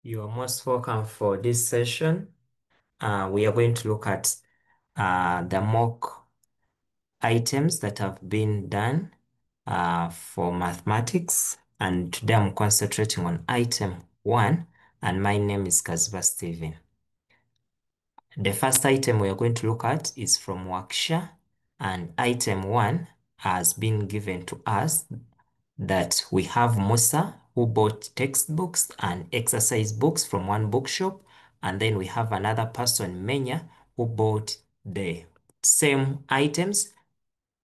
You are most welcome for this session. We are going to look at the mock items that have been done for mathematics. And today I'm concentrating on item 1, and my name is Kaziba Steven. The first item we are going to look at is from Wakissha, and item 1 has been given to us that we have Musa who bought textbooks and exercise books from one bookshop, and then we have another person, Menya, who bought the same items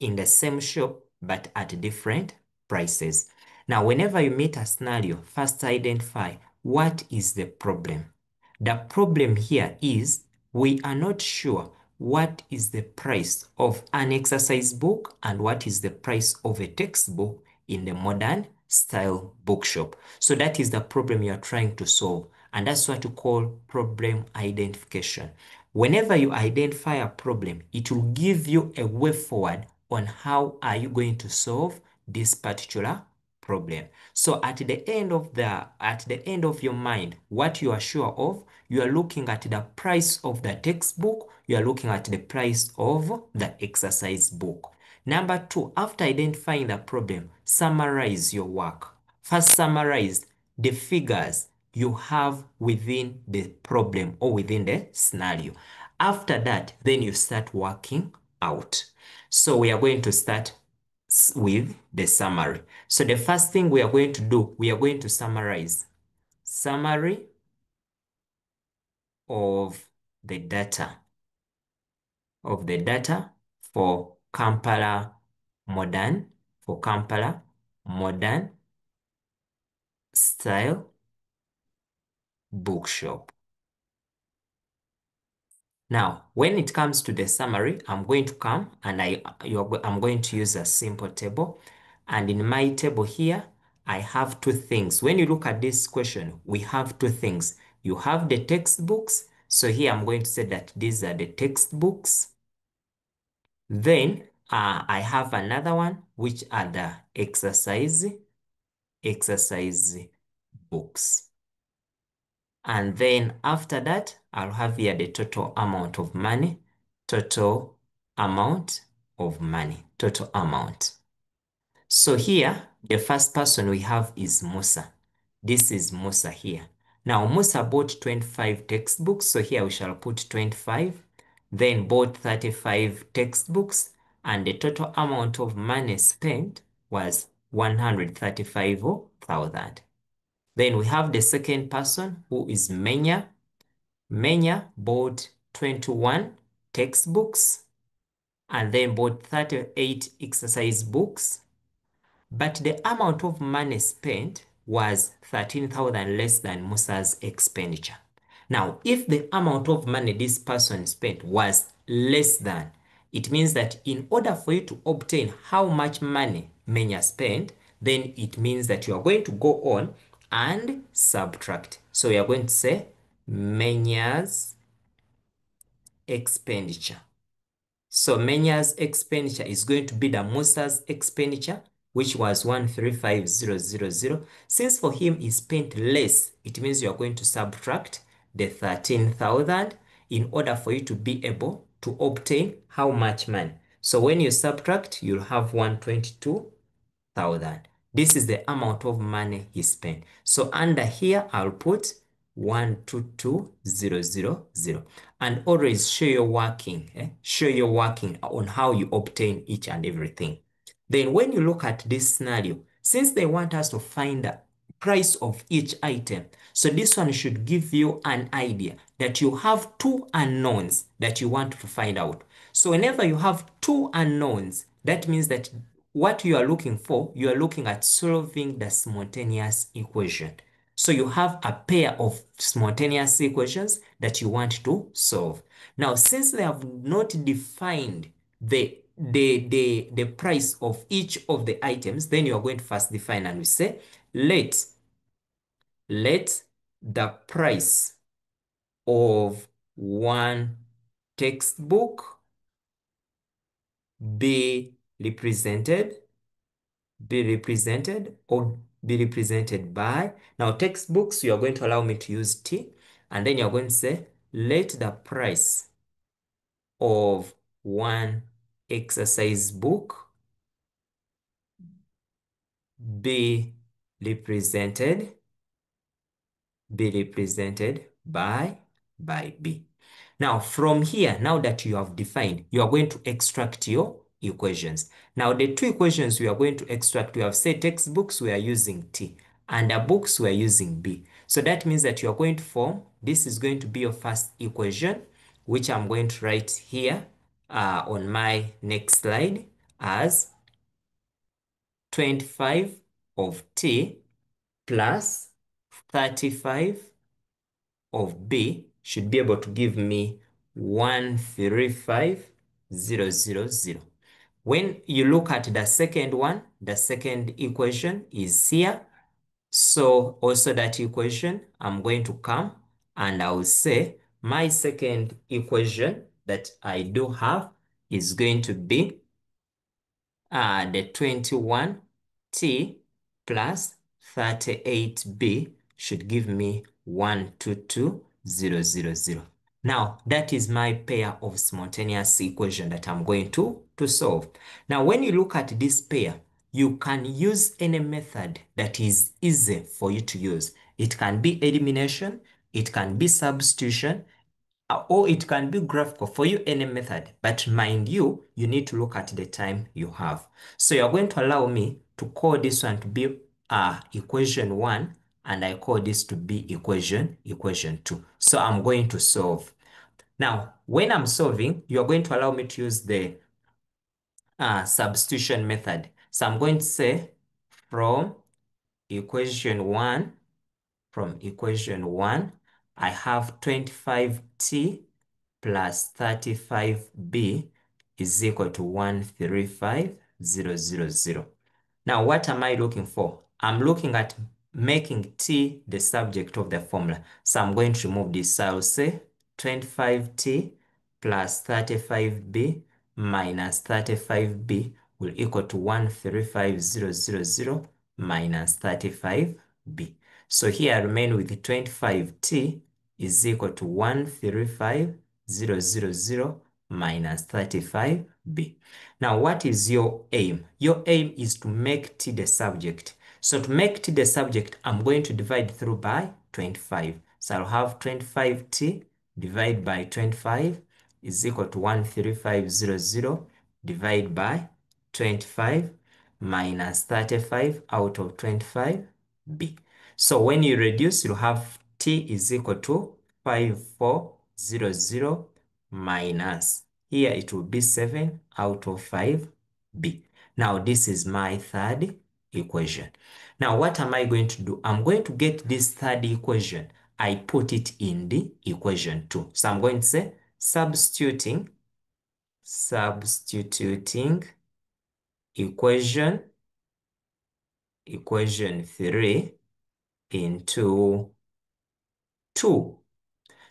in the same shop but at different prices. Now, whenever you meet a scenario, first identify what is the problem. The problem here is we are not sure what is the price of an exercise book and what is the price of a textbook in the modern style bookshop. So that is the problem you are trying to solve, and that's what you call problem identification. Whenever you identify a problem, it will give you a way forward on how are you going to solve this particular problem. So at the end of your mind, what you are sure of, you are looking at the price of the textbook, you are looking at the price of the exercise book. Number 2, after identifying the problem, summarize your work. First, summarize the figures you have within the problem or within the scenario. After that, then you start working out. So we are going to start with the summary. So the first thing we are going to do, we are going to summarize. Summary of the data. For Kampala Modern, Style Bookshop. Now, when it comes to the summary, I'm going to come and I'm going to use a simple table. And in my table here, I have two things. When you look at this question, we have two things. You have the textbooks. So here I'm going to say that these are the textbooks. Then I have another one, which are the exercise books. And then after that, I'll have here the total amount of money, total amount. So here, the first person we have is Musa. This is Musa here. Now, Musa bought 25 textbooks, so here we shall put 25. Then bought 35 textbooks, and the total amount of money spent was 135,000. Then we have the second person, who is Menya. Menya bought 21 textbooks and then bought 38 exercise books. But the amount of money spent was 13,000 less than Musa's expenditure. Now, if the amount of money this person spent was less than, it means that in order for you to obtain how much money Menya spent, then it means that you are going to go on and subtract. So we are going to say Menya's expenditure. So Menya's expenditure is going to be the Musa's expenditure, which was 135,000. Since for him he spent less, it means you are going to subtract the 13,000 in order for you to be able to obtain how much money. So when you subtract, you'll have 122,000. This is the amount of money he spent. So under here, I'll put 122,000 and always show your working, show your working on how you obtain each and everything. Then when you look at this scenario, since they want us to find the price of each item, so this one should give you an idea that you have two unknowns that you want to find out. So whenever you have two unknowns, that means that what you are looking for, you are looking at solving the simultaneous equation. So you have a pair of simultaneous equations that you want to solve. Now, since they have not defined the price of each of the items, then you are going to first define, and we say, let the price of one textbook be represented or be represented by. Now textbooks, you are going to allow me to use T, and then you're going to say, let the price of one exercise book be represented by B. Now, from here, now that you have defined, you are going to extract your equations. Now, the two equations we are going to extract, we have said textbooks, we are using T, and the books, we are using B. So that means that you are going to form, this is going to be your first equation, which I'm going to write here on my next slide as 25 of T plus 35 of B should be able to give me 135,000. When you look at the second one, the second equation is here. So also that equation, I'm going to come and I will say my second equation that I do have is going to be the 21t plus 38b should give me 122,000. Now, that is my pair of simultaneous equation that I'm going to solve. Now, when you look at this pair, you can use any method that is easy for you to use. It can be elimination, it can be substitution, or it can be graphical, for you any method, but mind you, you need to look at the time you have. So you're going to allow me to call this one to be equation 1, and I call this to be equation 2. So I'm going to solve. Now, when I'm solving, you're going to allow me to use the substitution method. So I'm going to say from equation 1, I have 25t plus 35b is equal to 135,000. Now, what am I looking for? I'm looking at making t the subject of the formula. So I'm going to remove this. So I'll say 25t plus 35b minus 35b will equal to 135,000 minus 35b. So here I remain with 25t is equal to 135,000 minus 35b. Now, what is your aim? Your aim is to make t the subject. So to make t the subject, I'm going to divide through by 25. So I'll have 25t divided by 25 is equal to 135,000 divided by 25 minus 35 out of 25b. So when you reduce, you have t is equal to 5400 minus, here it will be 7 out of 5b. Now this is my third equation. Now what am I going to do? I'm going to get this third equation. I put it in the equation 2. So I'm going to say substituting equation 3 into 2.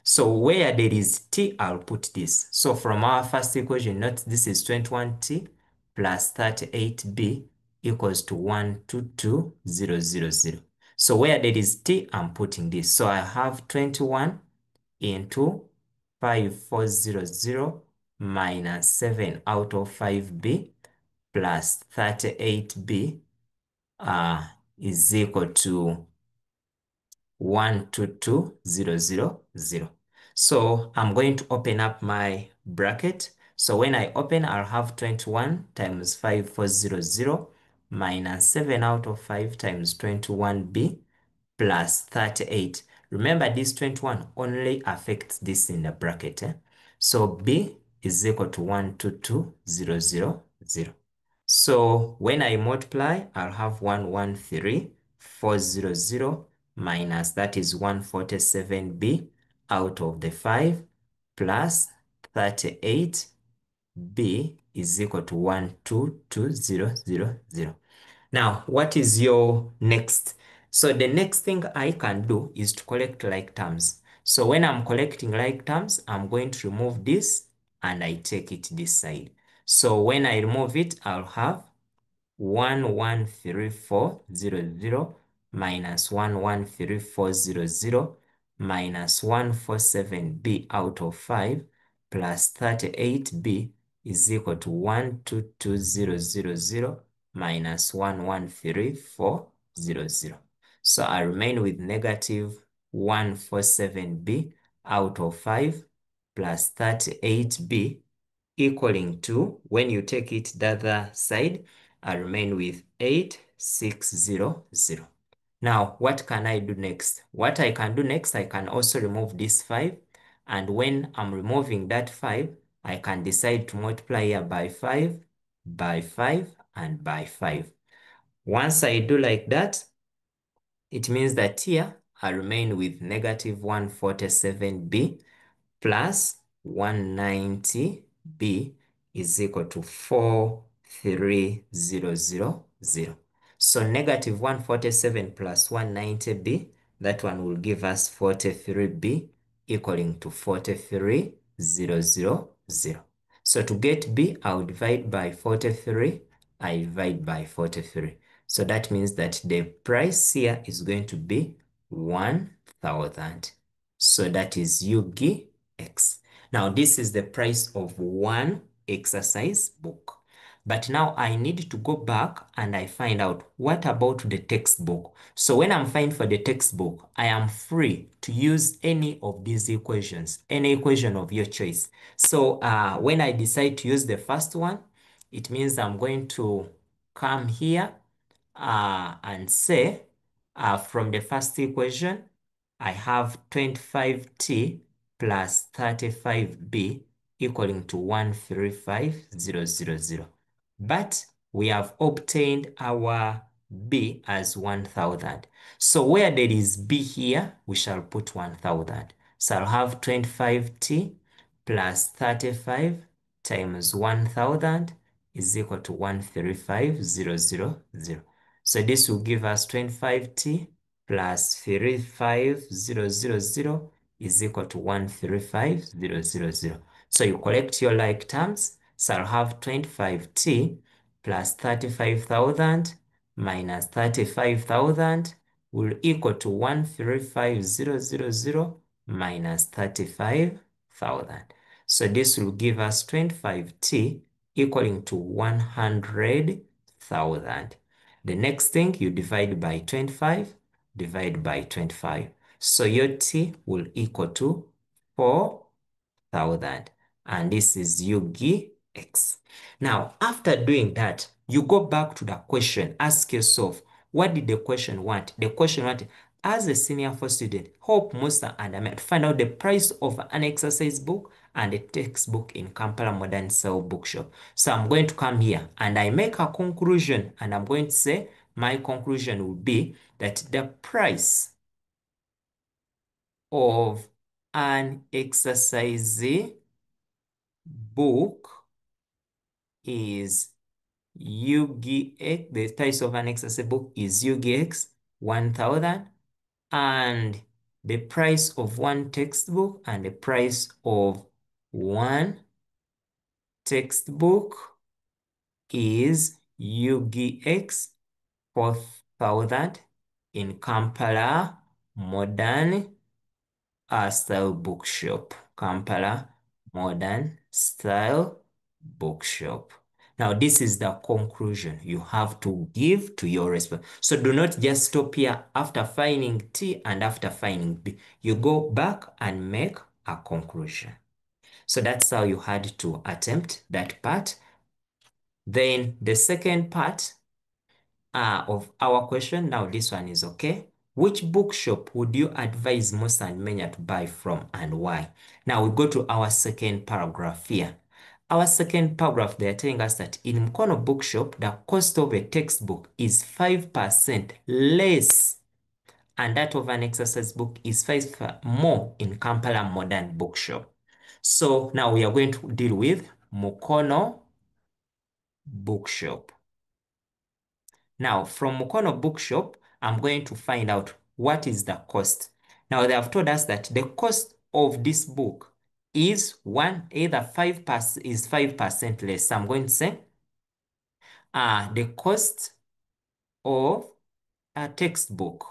So where there is t, I'll put this. So from our first equation, note this is 21t plus 38b equals to 122,000. So where there is t, I'm putting this. So I have 21 into 5400 minus 7 out of 5b plus 38b is equal to 122,000. So I'm going to open up my bracket. So when I open, I'll have 21 times 5400 minus 7 out of 5 times 21b plus 38. Remember, this 21 only affects this in the bracket. So b is equal to 122,000. So when I multiply, I'll have 113,400 minus, that is 147b out of the 5 plus 38b is equal to 122,000. Now, what is your next? So the next thing I can do is to collect like terms. So when I'm collecting like terms, I'm going to remove this and I take it this side. So when I remove it, I'll have 113,400 minus 113400 minus 147b out of 5 plus 38b is equal to 122000 minus 113400. So I remain with negative 147b out of 5 plus 38b equaling to, when you take it the other side, I remain with 8600. Now, what can I do next? What I can do next, I can also remove this 5. And when I'm removing that 5, I can decide to multiply here by 5, and by 5. Once I do like that, it means that here I remain with negative 147b plus 190b is equal to 43000. So negative 147 plus 190b, that one will give us 43b equaling to 43000. So to get b, I'll divide by 43. I divide by 43. So that means that the price here is going to be 1000. So that is Yugi X. Now, this is the price of one exercise book. But now I need to go back and I find out what about the textbook. So when I'm finding for the textbook, I am free to use any of these equations, any equation of your choice. So when I decide to use the first one, it means I'm going to come here and say from the first equation, I have 25t plus 35b equaling to 135000. But we have obtained our b as 1000. So where there is b here, we shall put 1000. So I'll have 25t plus 35 times 1000 is equal to 135000. So this will give us 25t plus 35000 is equal to 135000. So you collect your like terms. So I'll have 25t plus 35,000 minus 35,000 will equal to 135000 minus 35,000. So this will give us 25t equaling to 100,000. The next thing, you divide by 25, divide by 25. So your t will equal to 4,000. And this is Yugi X. Now, after doing that, you go back to the question. Ask yourself, what did the question want? The question wanted, as a senior 4 student, help Musa and Ahmed to find out the price of an exercise book and a textbook in Kampala Modern Cell Bookshop. So I'm going to come here and I make a conclusion, and I'm going to say my conclusion will be that the price of an exercise book is Yugi X. The price of an exercise book is Yugi X 1000, and the price of one textbook and the price of one textbook is Yugi X 4000 in Kampala Modern Style Bookshop. Kampala Modern Style Bookshop. Now, this is the conclusion you have to give to your response. So do not just stop here after finding T and after finding B. You go back and make a conclusion. So that's how you had to attempt that part. Then the second part of our question, now this one is okay. Which bookshop would you advise Musa and Menya to buy from, and why? Now we go to our second paragraph here. Our second paragraph, they're telling us that in Mkono Bookshop, the cost of a textbook is 5% less, and that of an exercise book is 5% more in Kampala Modern Bookshop. So now we are going to deal with Mukono Bookshop. Now, from Mukono Bookshop, I'm going to find out what is the cost. Now, they have told us that the cost of this book is either 5% less. So I'm going to say the cost of textbook.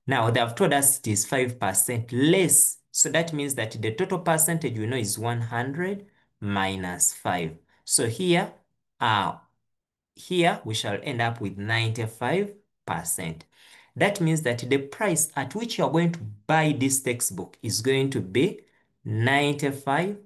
Now they have told us it is 5% less. So that means that the total percentage we know is 100 minus 5. So here we shall end up with 95%. That means that the price at which you are going to buy this textbook is going to be 95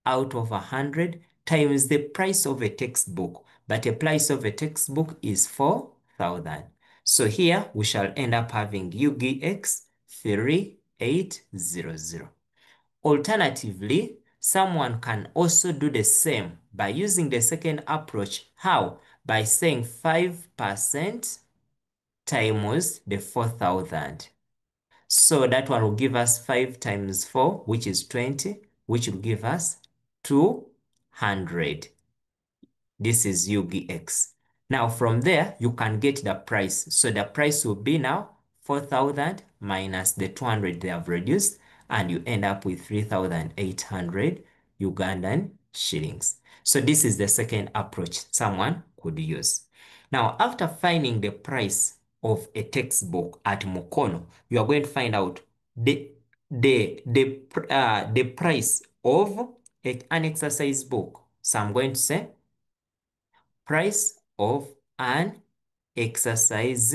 out of 100 times the price of a textbook. But the price of a textbook is 4,000. So here we shall end up having UGX 3800. Alternatively, someone can also do the same by using the second approach. How? By saying 5% times the 4,000. So that one will give us 5 times 4, which is 20, which will give us 200. This is UGX. Now from there, you can get the price. So the price will be now 4,000 minus the 200 they have reduced, and you end up with 3,800 Ugandan shillings. So this is the second approach someone could use. Now, after finding the price of a textbook at Mukono, you are going to find out the price of an exercise book. So I'm going to say price of an exercise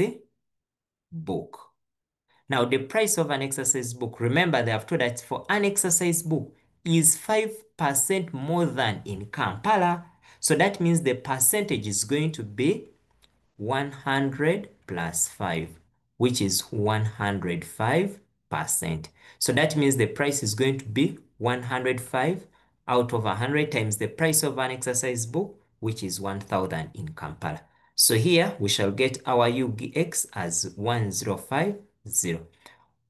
book. Now, the price of an exercise book, remember they have told that for an exercise book is 5% more than in Kampala. So that means the percentage is going to be 100 plus 5, which is 105%. So that means the price is going to be 105 out of 100 times the price of an exercise book, which is 1,000 in Kampala. So here we shall get our UGX as 1050.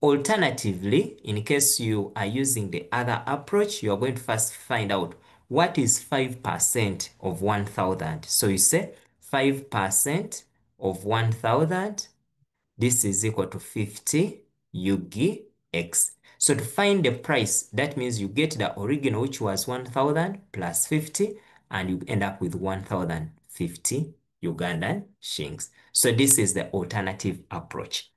Alternatively, in case you are using the other approach, you are going to first find out what is 5% of 1,000. So you say 5% of 1,000, this is equal to 50 UGX. So to find the price, that means you get the original, which was 1,000 plus 50, and you end up with 1,050 Ugandan shillings. So this is the alternative approach.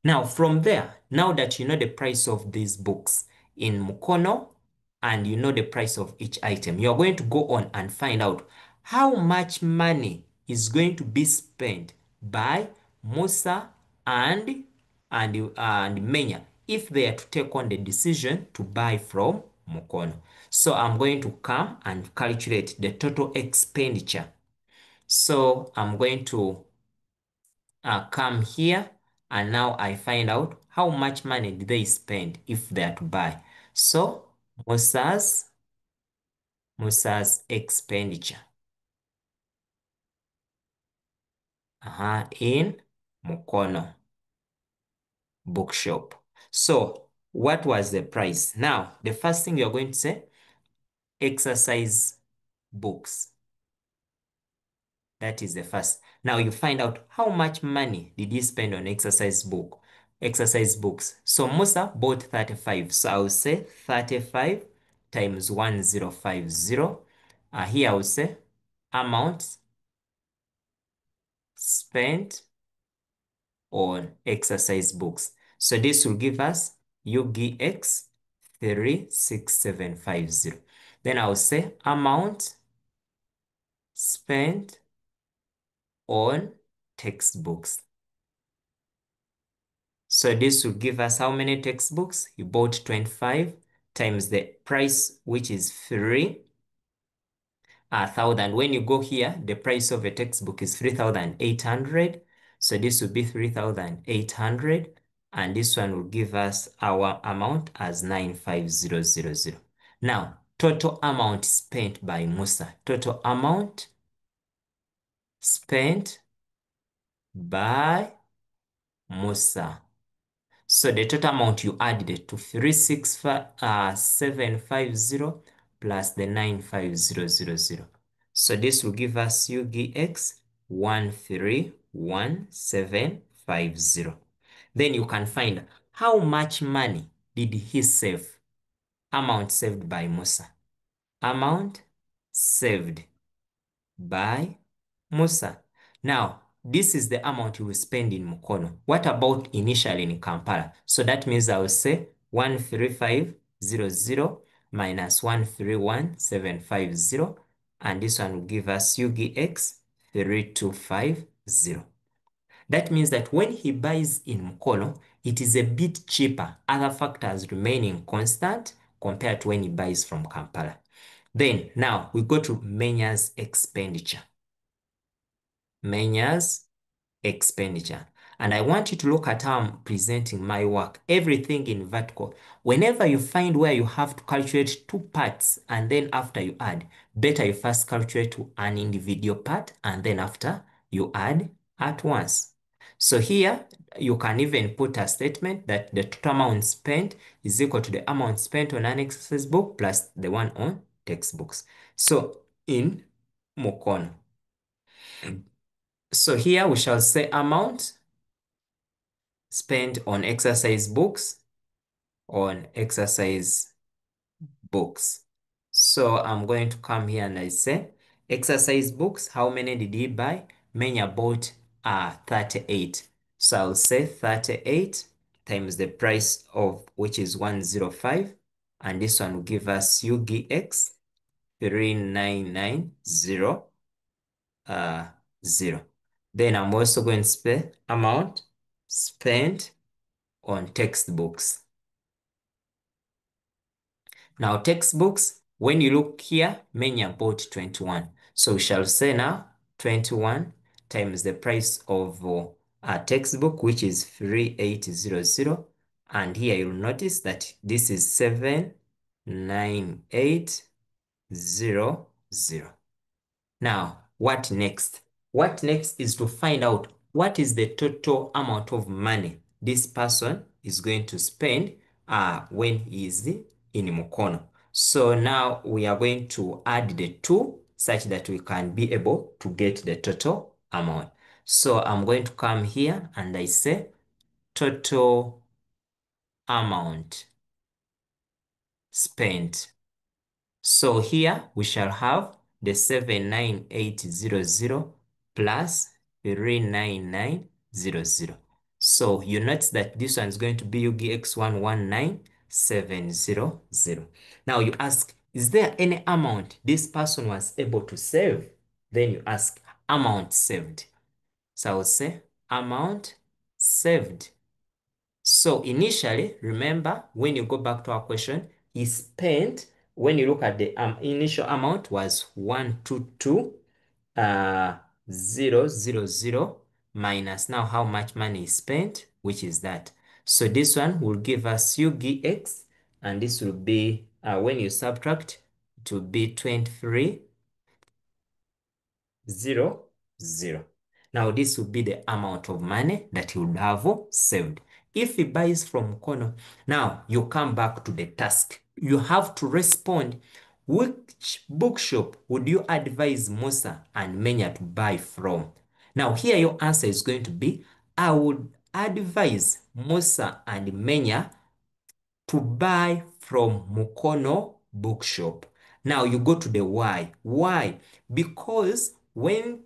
Now, from there, now that you know the price of these books in Mukono and you know the price of each item, you're going to go on and find out how much money is going to be spent by Musa and Menya if they are to take on the decision to buy from Mukono. So I'm going to come and calculate the total expenditure. So I'm going to come here, and now I find out how much money did they spend if they are to buy. So Musa's expenditure in Mukono bookshop. So what was the price? Now the first thing you're going to say, exercise books. That is the first. Now you find out how much money did he spend on exercise books. So Musa bought 35. So I will say 35 times 1050. Here I will say amount spent on exercise books. So this will give us UGX 36750. Then I will say amount spent on textbooks. So this will give us how many textbooks? You bought 25 times the price, which is 3,000. When you go here, the price of a textbook is 3,800. So this will be 3,800. And this one will give us our amount as 95000. Now, total amount spent by Musa. Total amount spent by Musa. So the total amount you added to 36750 plus the 95000. So this will give us UGX 131750. Then you can find how much money did he save? Amount saved by Musa. Amount saved by Musa. Now, this is the amount you will spend in Mukono. What about initially in Kampala? So that means I will say 13500 minus 131750, and this one will give us UGX 3250. That means that when he buys in Mukono, it is a bit cheaper, other factors remaining constant compared to when he buys from Kampala. Then now we go to Menya's expenditure. Menya's expenditure. And I want you to look at how I'm presenting my work, everything in vertical. Whenever you find where you have to calculate two parts and then after you add, better you first calculate to an individual part and then after you add at once. So here you can even put a statement that the total amount spent is equal to the amount spent on an exercise book plus the one on textbooks. So in Mukono. So here we shall say amount spent on exercise books, So I'm going to come here and I say exercise books. How many did he buy? Menya bought 38. So I'll say 38 times the price of which is 105. And this one will give us UGX 3990. Then I'm also going to say amount spent on textbooks. Now textbooks, when you look here, Menya bought 21. So we shall say now 21 times the price of a textbook, which is 3800. And here you'll notice that this is 79800. Now, what next? What next is to find out what is the total amount of money this person is going to spend when he is in Mukono. So now we are going to add the two such that we can be able to get the total amount. So I'm going to come here and I say total amount spent. So here we shall have the 79800 plus 39900. So you notice that this one is going to be UGX 119700. Now you ask, is there any amount this person was able to save? Then you ask amount saved. So I will say amount saved. So initially, remember, when you go back to our question, he spent, when you look at the initial amount was 122,000 minus now how much money is spent, which is that. So this one will give us UGX, and this will be, when you subtract, it will be 23,000. Now this will be the amount of money that he would have saved. If he buys from Kono, now you come back to the task. You have to respond. Which bookshop would you advise Musa and Menya to buy from? Now here your answer is going to be, I would advise Musa and Menya to buy from Mukono bookshop. Now you go to the why. Why? Because when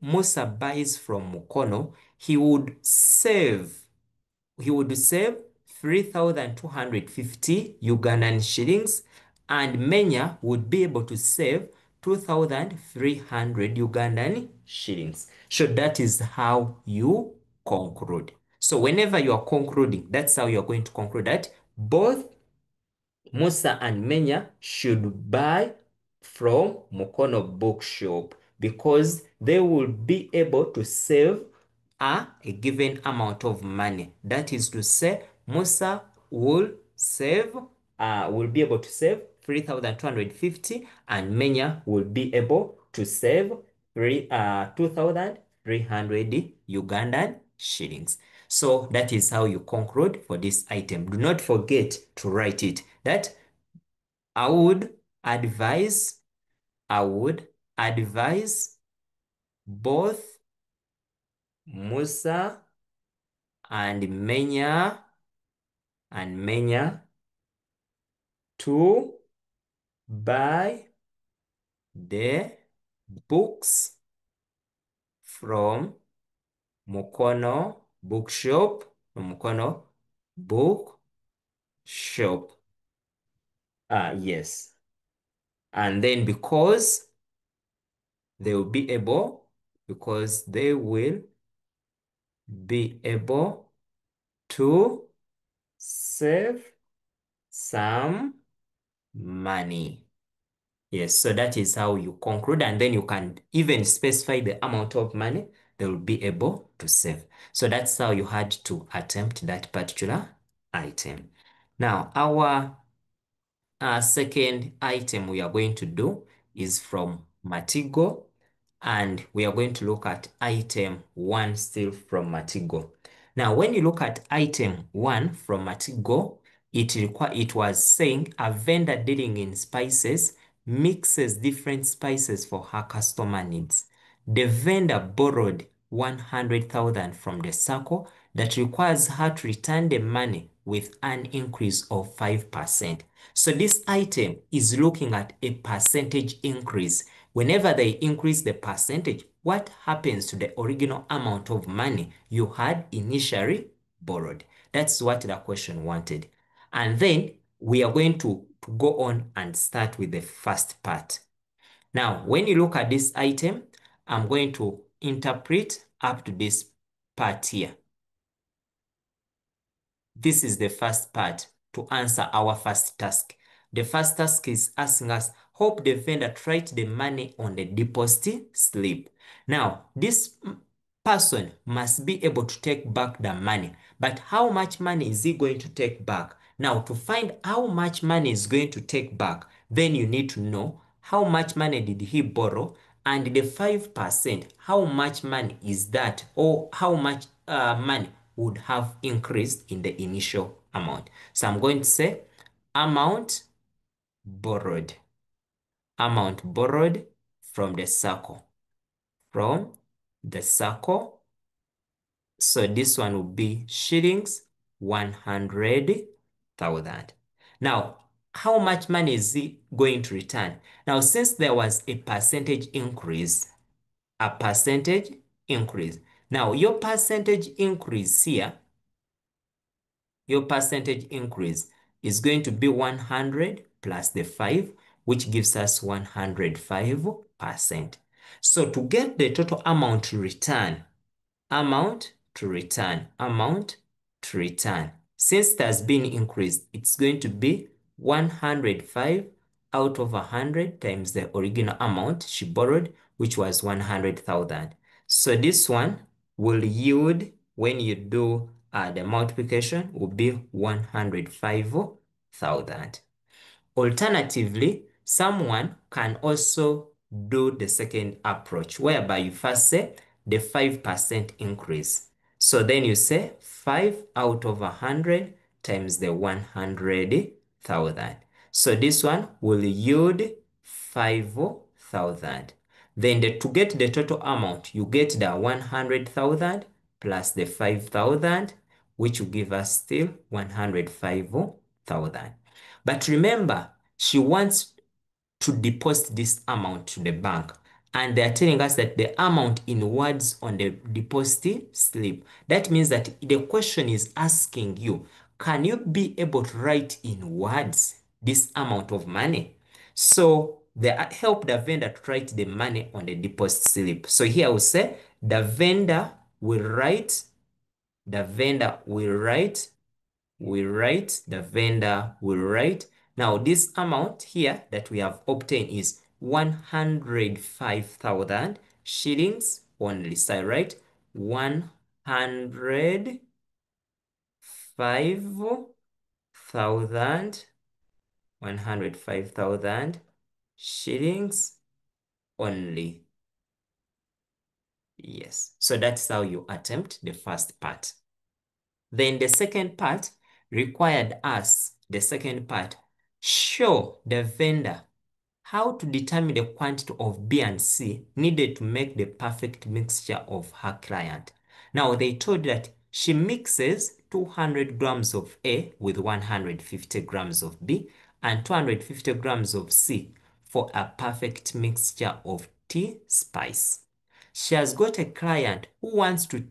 Musa buys from Mukono, he would save 3,250 Ugandan shillings, and Menya would be able to save 2,300 Ugandan shillings. So that is how you conclude. So whenever you are concluding, that's how you are going to conclude that both Musa and Menya should buy from Mukono Bookshop because they will be able to save a given amount of money. That is to say, Musa will be able to save 3,250 and Menya will be able to save 2,300 Ugandan shillings. So that is how you conclude for this item. Do not forget to write it. That I would advise, I would advise both Musa and Menya to buy the books from Mukono bookshop, from Mukono bookshop. Yes. And then they will be able, because they will be able to save some money. Yes, so that is how you conclude, and then you can even specify the amount of money they will be able to save. So that's how you had to attempt that particular item. Now, our second item we are going to do is from Matigo, and we are going to look at item 1 still from Matigo. Now, when you look at item 1 from Matigo, it was saying a vendor dealing in spices mixes different spices for her customer needs. The vendor borrowed 100,000 from the circle that requires her to return the money with an increase of 5%. So this item is looking at a percentage increase. Whenever they increase the percentage, what happens to the original amount of money you had initially borrowed? That's what the question wanted. And then we are going to go on and start with the first part. Now, when you look at this item, I'm going to interpret up to this part here. This is the first part to answer our first task. The first task is asking us, hope the vendor write the money on the deposit slip. Now, this person must be able to take back the money. But how much money is he going to take back? Now, to find how much money is going to take back, then you need to know how much money did he borrow, and the 5%, how much money is that, or how much money would have increased in the initial amount. So I'm going to say amount borrowed. Amount borrowed from the circle. From the circle. So this one will be shillings 100,000. Now, how much money is he going to return? Now, since there was a percentage increase, Now, your percentage increase here, your percentage increase is going to be 100 plus the 5, which gives us 105%. So to get the total amount to return, amount to return. Since it has been increased, it's going to be 105 out of 100 times the original amount she borrowed, which was 100,000. So this one will yield, when you do the multiplication, will be 105,000. Alternatively, someone can also do the second approach, whereby you first say the 5% increase. So then you say 5 out of 100 times the 100,000. So this one will yield 5,000. Then to get the total amount, you get the 100,000 plus the 5,000, which will give us still 105,000. But remember, she wants to deposit this amount to the bank. And they're telling us that the amount in words on the deposit slip. That means that the question is asking you, can you be able to write in words this amount of money? So they help the vendor to write the money on the deposit slip. So here I will say the vendor will write, the vendor will write the vendor will write. Now, this amount here that we have obtained is 105,000 shillings only. So I write 105,000 shillings only. Yes, so that's how you attempt the first part. Then the second part required us, show the vendor how to determine the quantity of B and C needed to make the perfect mixture of her client. Now they told that she mixes 200 grams of A with 150 grams of B and 250 grams of C for a perfect mixture of tea spice. She has got a client who wants to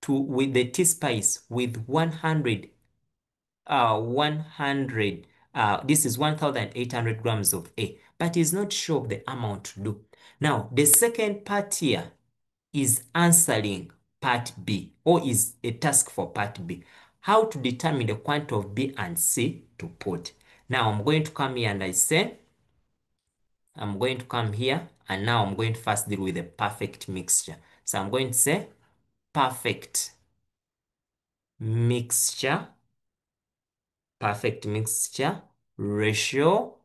with the tea spice with 100, this is 1,800 grams of A, but is not sure of the amount to do. Now, the second part here is answering part B, or is a task for part B. How to determine the quantity of B and C to put. Now, I'm going to come here and I'm going to come here and now I'm going to first deal with a perfect mixture. So I'm going to say perfect mixture, ratio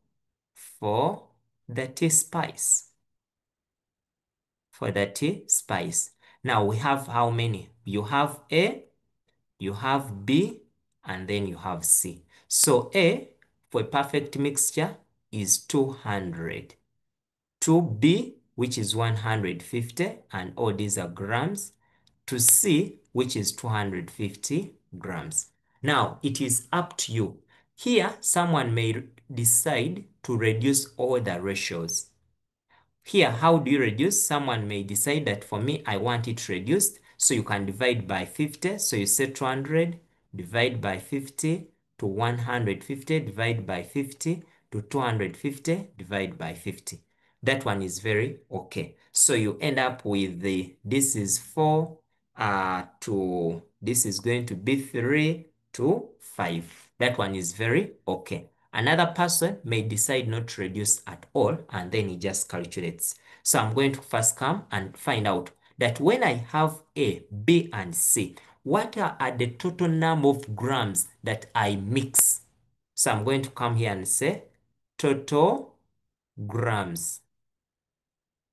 for the tea spice. For the tea spice. Now we have how many? You have A, you have B, and then you have C. So A for a perfect mixture is 200. To B, which is 150, and all these are grams, to C, which is 250 grams. Now, it is up to you. Here, someone may decide to reduce all the ratios. Here, how do you reduce? Someone may decide that for me, I want it reduced. So you can divide by 50. So you say 200, divide by 50 to 150, divide by 50 to 250, divide by 50. That one is very okay. So you end up with this is 4 this is going to be 3 to 5. That one is very okay. Another person may decide not to reduce at all, and then he just calculates. So I'm going to first come and find out that when I have A, B, and C, what are the total number of grams that I mix? So I'm going to come here and say total grams,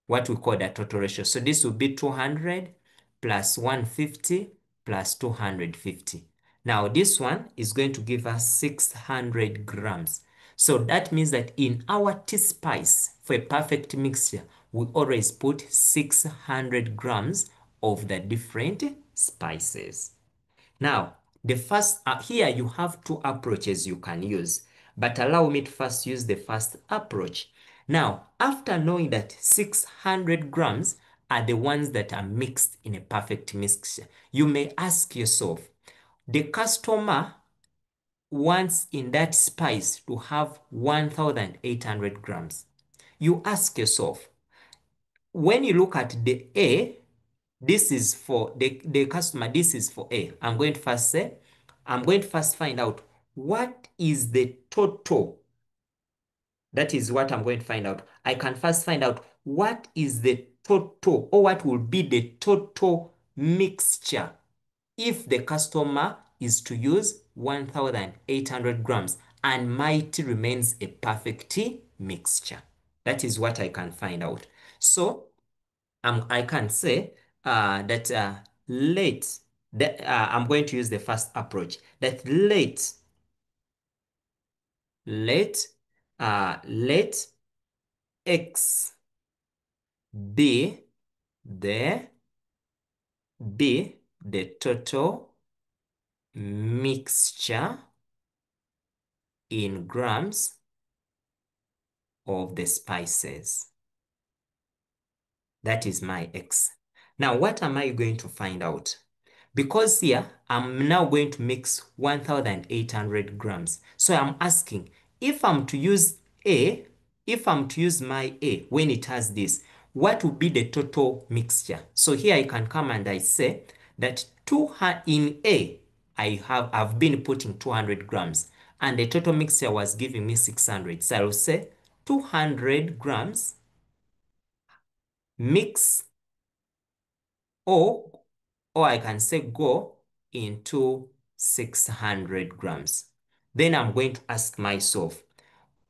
what we call the total ratio. So this will be 200 plus 150 plus 250. Now this one is going to give us 600 grams. So that means that in our tea spice for a perfect mixture, we always put 600 grams of the different spices. Now, the first, here you have two approaches you can use, but allow me to first use the first approach. Now, after knowing that 600 grams are the ones that are mixed in a perfect mixture, you may ask yourself, the customer wants in that spice to have 1,800 grams. You ask yourself, when you look at the A, this is for the customer, this is for A. I'm going to first find out what is the total. That is what I'm going to find out. I can first find out what is the total, or what will be the total mixture if the customer is to use 1,800 grams and my tea remains a perfect tea mixture. That is what I can find out. So I can say that I'm going to use the first approach, that let X be the total mixture in grams of the spices. That is my X. Now, what am I going to find out? Because here, I'm now going to mix 1,800 grams. So I'm asking, if I'm to use A, if I'm to use my A when it has this, what would be the total mixture? So here I can come and I say that in A, I've been putting 200 grams and the total mixture was giving me 600. So I'll say 200 grams mix, or I can say go into 600 grams. Then I'm going to ask myself,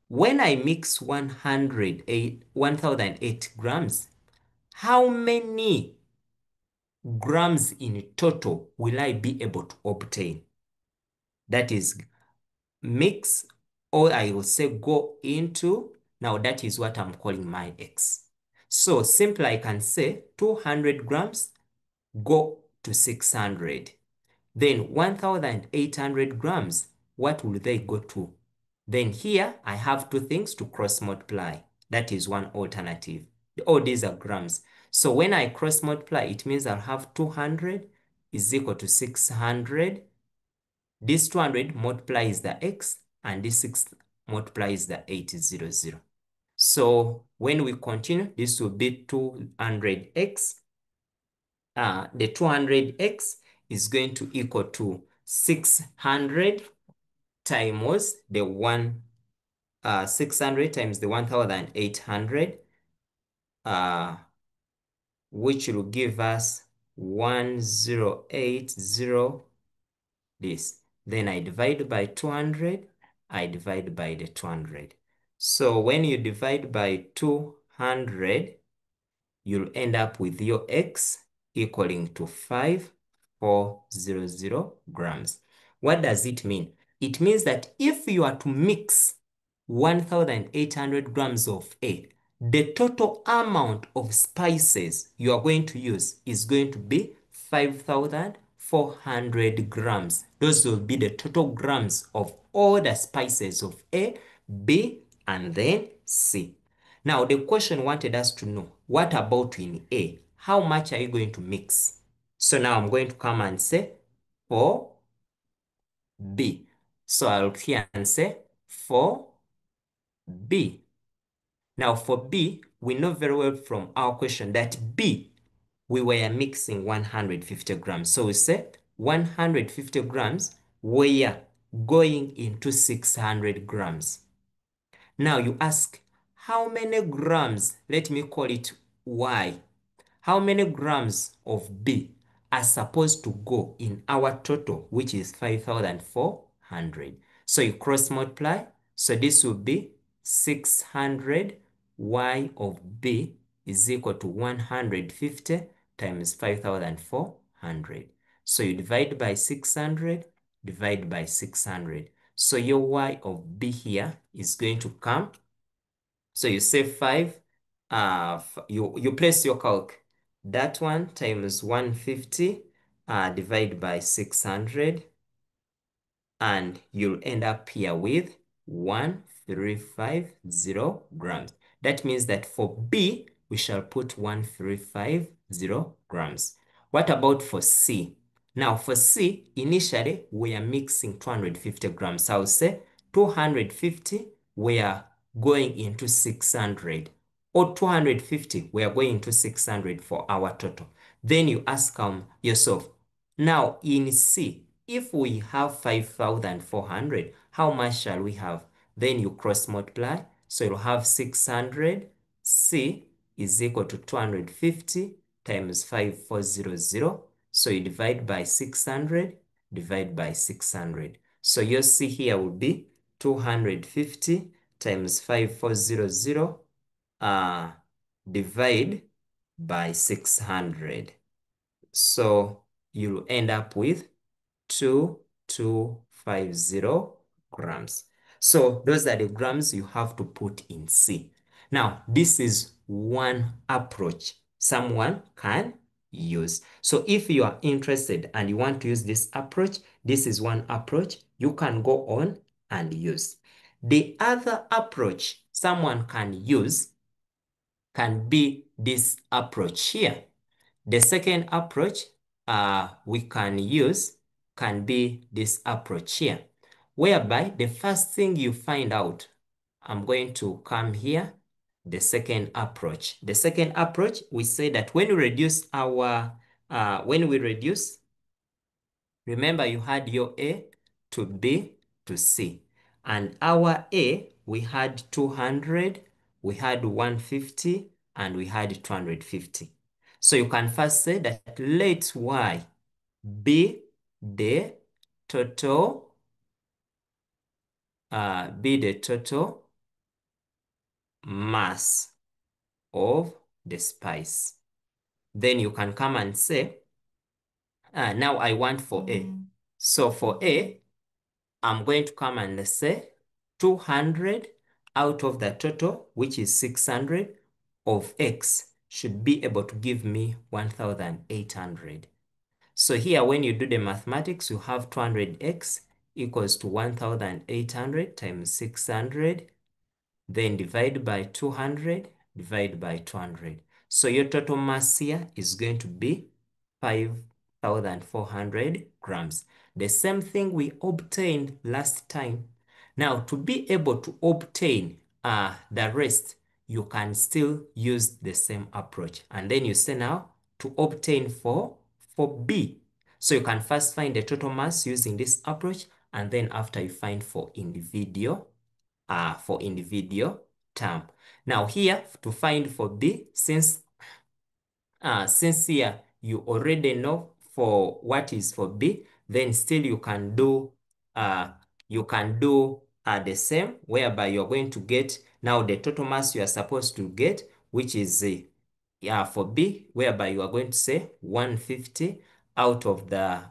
when I mix 1,008 grams, how many grams in total will I be able to obtain? That is mix, or I will say go into, now that is what I'm calling my X. So simply I can say 200 grams go to 600. Then 1,800 grams, what will they go to? Then here I have two things to cross multiply. That is one alternative. All these are grams. So when I cross multiply, it means I'll have 200 is equal to 600. This 200 multiplies the x, and this 6 multiplies the 800. So when we continue, this will be 200x. The 200x is going to equal to 600 times the 600 times the 1800, which will give us 1080 this. Then I divide by 200, I divide by the 200. So when you divide by 200, you'll end up with your x equaling to 5400 grams. What does it mean? It means that if you are to mix 1800 grams of A, the total amount of spices you are going to use is going to be 5400 grams. Those will be the total grams of all the spices of A, B, and then C. Now, the question wanted us to know, what about in A? How much are you going to mix? So now I'm going to come and say for B. So I'll here and say for B. Now for B, we know very well from our question that B, we were mixing 150 grams. So we say 150 grams were going into 600 grams. Now you ask, how many grams, let me call it Y, how many grams of B are supposed to go in our total, which is 5400. So you cross multiply. So this will be 600 Y of B is equal to 150 times 5400. So you divide by 600, divide by 600. So your Y of B here is going to come. So you say 5, you place your calc. That one times 150 divide by 600, and you'll end up here with 1350 grams. That means that for B, we shall put 1350 grams. What about for C? Now for C, initially we are mixing 250 grams. So I'll say 250 we are going into 600, or 250 we are going into 600 for our total. Then you ask yourself, now in C, if we have 5400, how much shall we have? Then you cross multiply. So you'll have 600 C is equal to 250 times 5400. So you divide by 600, divide by 600. So your C here will be 250 times 5400 divide by 600. So you'll end up with 2250 grams. So those are the grams you have to put in C. Now, this is one approach someone can use. So if you are interested and you want to use this approach, this is one approach you can go on and use. The other approach someone can use can be this approach here. The second approach we can use can be this approach here, whereby the first thing you find out, I'm going to come here, the second approach. The second approach, we say that when we reduce remember you had your A to B to C. And our A, we had 200, we had 150, and we had 250. So you can first say that let Y be the total, mass of the spice. Then you can come and say, now I want for A. So for A, I'm going to come and say 200 out of the total, which is 600 of X, should be able to give me 1800. So here, when you do the mathematics, you have 200x equals to 1800 times 600, then divide by 200, divide by 200. So your total mass here is going to be 5,400 grams. The same thing we obtained last time. Now, to be able to obtain the rest, you can still use the same approach. And then you say now to obtain for B. So you can first find the total mass using this approach, and then after you find for individual term. Now here to find for B, since here you already know for what is for B, then still uh, you can do the same, whereby you're going to get now the total mass you are supposed to get, which is for B, whereby you are going to say 150 out of the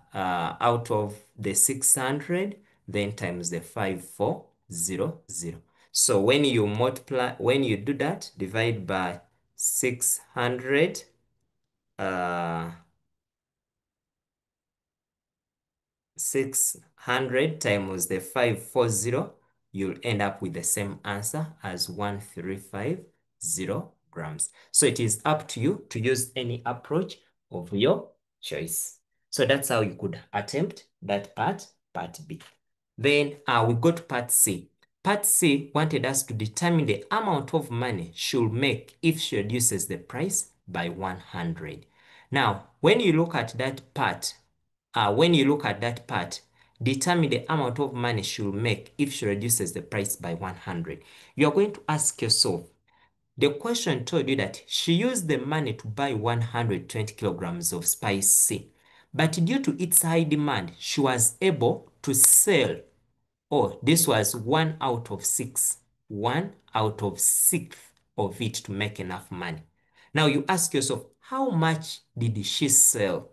600, then times the 5400. So when you do that, divide by 600, uh, 600 times the 540, you'll end up with the same answer as 1350 grams. So it is up to you to use any approach of your choice. So that's how you could attempt that part B. Then we go to part C. Part C wanted us to determine the amount of money she'll make if she reduces the price by 100. Now, when you look at that part, determine the amount of money she'll make if she reduces the price by 100. You're going to ask yourself, the question told you that she used the money to buy 120 kilograms of spice C, but due to its high demand, she was able to sell. Oh, this was 1 out of 6. 1 out of 6 of it to make enough money. Now you ask yourself, how much did she sell?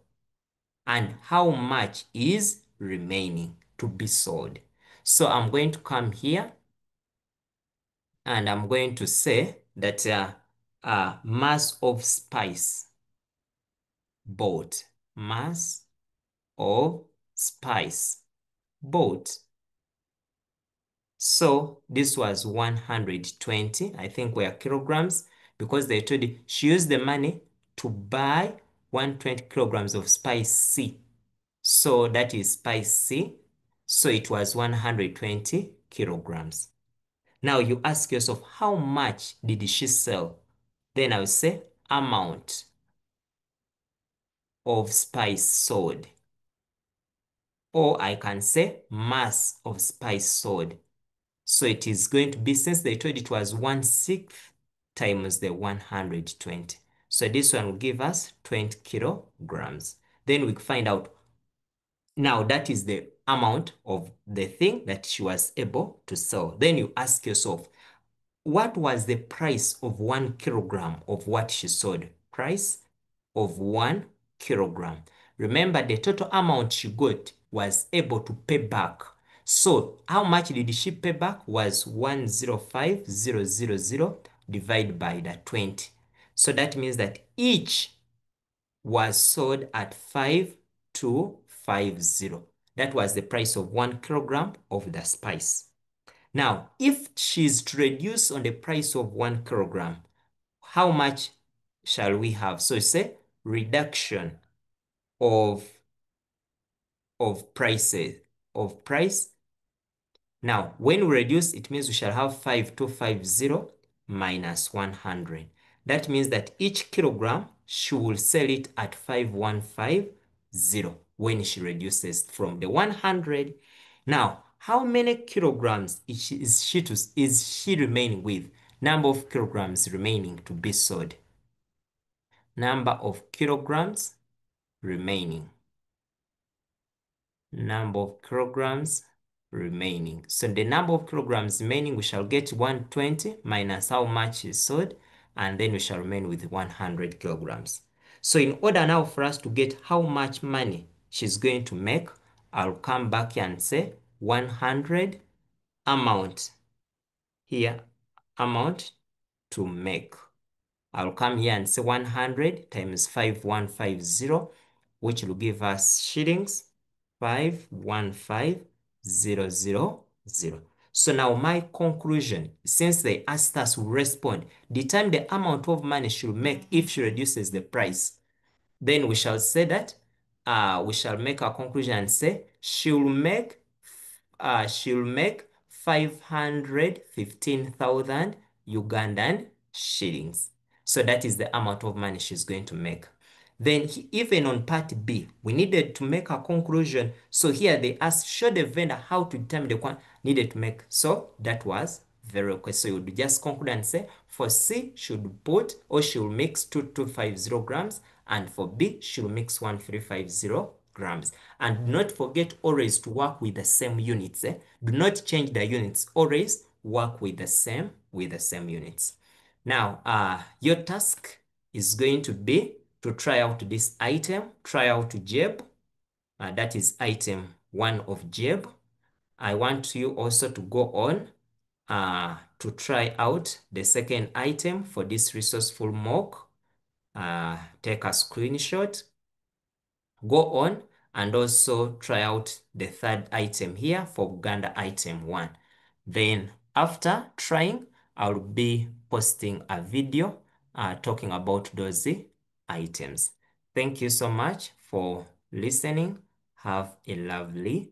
And how much is remaining to be sold? So I'm going to come here and I'm going to say that mass of spice bought. Mass of spice bought. So this was 120, I think were kilograms, because they told you she used the money to buy 120 kilograms of spice C. So that is spice C. So it was 120 kilograms. Now you ask yourself, how much did she sell? Then I will say amount of spice sold. Or I can say mass of spice sold. So it is going to be, since they told it was 1/6 times the 120. So this one will give us 20 kilograms. Then we find out, now that is the amount of the thing that she was able to sell. Then you ask yourself, what was the price of 1 kilogram of what she sold? Price of 1 kilogram. Remember, the total amount she got was able to pay back. So how much did she pay back? Was 105,000 divided by the 20. So that means that each was sold at 5250. That was the price of 1 kilogram of the spice. Now, if she's to reduce on the price of 1 kilogram, how much shall we have? So say reduction of prices of price. Now, when we reduce, it means we shall have 5250 minus 100. That means that each kilogram she will sell it at 5150 when she reduces from the 100. Now, how many kilograms is she remaining with? Number of kilograms remaining to be sold. Number of kilograms remaining. Number of kilograms remaining. So the number of kilograms remaining, we shall get 120 minus how much is sold, and then we shall remain with 100 kilograms. So in order now for us to get how much money she's going to make, I'll come back here and say 100 amount. Here, amount to make. I'll come here and say 100 times 5150, which will give us shillings 515000. So now my conclusion, since they asked us to respond, determine the amount of money she'll make if she reduces the price. Then we shall say that we shall make our conclusion and say she'll make 515,000 Ugandan shillings. So that is the amount of money she's going to make. Then even on part B, we needed to make a conclusion. So here they asked, show the vendor how to determine the quantity needed to make. So that was very okay. So you would just conclude and say, for C, should put or she'll mix 2250 grams, and for B, she'll mix 1350 grams. And do not forget always to work with the same units. Do not change the units. Always work with the same units. Now, your task is going to be to try out this item, try out Jeb. That is item 1 of Jeb. I want you also to go on to try out the second item for this resourceful mock. Take a screenshot, go on and also try out the third item here for Uganda item 1. Then after trying, I'll be posting a video talking about those items. Thank you so much for listening. Have a lovely